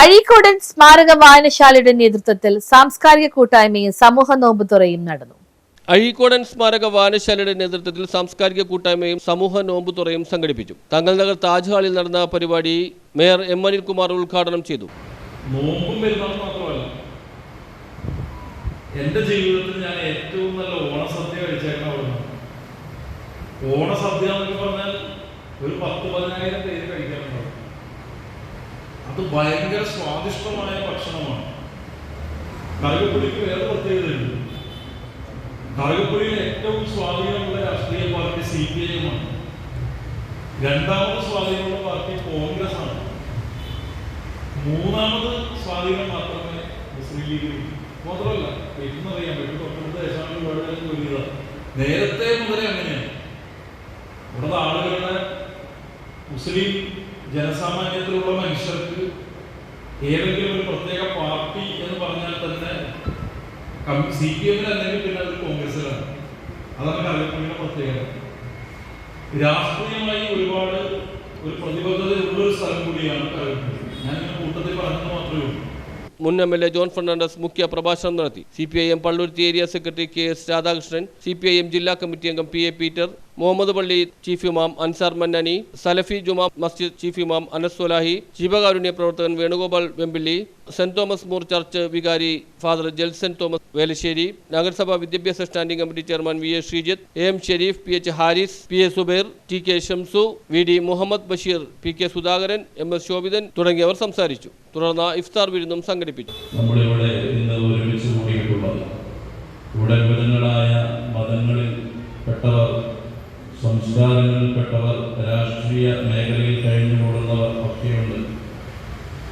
അഴീക്കോടൻ സ്മാരക വായനശാലയുടെ നേതൃത്വത്തിൽ സാംസ്കാരിക കൂട്ടായ്മയും സമൂഹ നോമ്പുതുറയും നടന്നു. അഴീക്കോടൻ സ്മാരക വായനശാലയുടെ നേതൃത്വത്തിൽ സാംസ്കാരിക കൂട്ടായ്മയും സമൂഹ നോമ്പുതുറയും സംഘടിപ്പിച്ചു. തങ്ങൾ നഗർ താജ് ഹാളിൽ നടന്ന പരിപാടി മേയർ എം അനിൽകുമാർ ഉദ്ഘാടനം ചെയ്തു. നോമ്പും പെരുന്നാളും മാത്രമല്ല, എന്റെ ജീവിതത്തിൽ ഞാൻ ഏറ്റവും നല്ല ഓണസദ്യ കഴിച്ചേക്കണം അവിടുന്ന്. ഓണസദ്യ എന്നൊക്കെ പറഞ്ഞാൽ ഒരു 10-15 പേര് കഴിക്കാറുണ്ടാവും. അത് ഭയങ്കര സ്വാദിഷ്ടമായ ഭക്ഷണമാണ്. കറുകപ്പുളിക്ക് വേറെ പ്രത്യേകതയുണ്ട്. കറുകപ്പുളിയിൽ ഏറ്റവും സ്വാധീനമുള്ള രാഷ്ട്രീയ പാർട്ടി CPIM ആണ്. രണ്ടാമത് സ്വാധീനമുള്ള പാർട്ടി കോൺഗ്രസ് ആണ്. മൂന്നാമത് സ്വാധീനം മാത്രമേ മുസ്ലിം ലീഗിൽ. മാത്രമല്ല, എന്നറിയാൻ പറ്റും, തൊട്ടടുത്ത ദേശാണെങ്കിൽ വളരെ വലിയ നേരത്തെ മുതലേ അങ്ങനെയാണ്. ഇവിടുത്തെ ആളുകളുടെ മുസ്ലിം ജനസാമാന്യത്തിലുള്ള മനുഷ്യർക്ക് ഏതെങ്കിലും ഒരു പ്രത്യേക പാർട്ടി എന്ന് പറഞ്ഞാൽ തന്നെ CPIM അല്ലെങ്കിൽ പിന്നെ അത് കോൺഗ്രസിലാണ്. അതാണ് കറുകപ്പുള്ളിയുടെ പ്രത്യേകത. രാഷ്ട്രീയമായി ഒരുപാട് ഒരു പ്രതിബദ്ധത ഉള്ളൊരു സ്ഥലം കൂടിയാണ് കറുകപ്പുള്ളി. ഞാൻ ഇങ്ങനെ കൂട്ടത്തിൽ പറഞ്ഞത് മാത്രമേ ഉള്ളൂ. മുൻ MLA ജോൺ ഫെർണാണ്ടസ് മുഖ്യ പ്രഭാഷണം നടത്തി. CPIM Palluruthy area secretary KS Radhakrishnan, CPIM ജില്ലാ കമ്മിറ്റി അംഗം PA പീറ്റർ, മുഹമ്മദ് പള്ളി ചീഫ് ഇമാം അൻസാർ മന്നാനി, സലഫി ജുമാ മസ്ജിദ് ചീഫ് ഇമാം അനസ് സൊലാഹി, ജീവകാരുണ്യ പ്രവർത്തകൻ Venugopal Vempilly, saint Thomas More church വികാരി ഫാദർ ജെൽസൺ തോമസ് വേലശ്ശേരി, നഗരസഭാ വിദ്യാഭ്യാസ standing committee chairman VA Sreejith, AM Shareef, PH Haris, PA Zubair, TK Shamsu, VD Muhammad Basheer, PK Sudhakaran, MS Shobhithan തുടങ്ങിയവർ സംസാരിച്ചു. തുടർന്ന് ഇഫ്താർ വിരുന്നും സംഘടിപ്പിച്ചു. നമ്മളിവിടെ ഇന്ന് ഒരുമിച്ച് കൂടിയിട്ടുള്ളത് ഇവിടെ വിവിധങ്ങളായ മതങ്ങളിൽ പെട്ടവർ, സംസ്കാരങ്ങളിൽപ്പെട്ടവർ, രാഷ്ട്രീയ മേഖലയിൽ കഴിഞ്ഞുകൂടുന്നവർ ഒക്കെയുണ്ട്.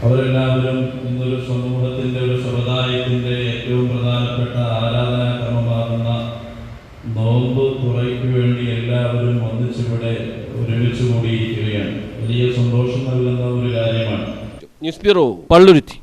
അവരെല്ലാവരും ഇന്നൊരു സമൂഹത്തിൻ്റെ ഒരു സമുദായത്തിൻ്റെ ഏറ്റവും പ്രധാനപ്പെട്ട ആരാധനാക്രമമാകുന്ന നോമ്പ് തുറയ്ക്ക് വേണ്ടി എല്ലാവരും ഒന്നിച്ചിവിടെ ഒരുമിച്ച് കൂടിയിരിക്കുകയാണ്. വലിയ സന്തോഷം നൽകുന്ന ഒരു കാര്യമാണ്. News bureau, Palluruthy.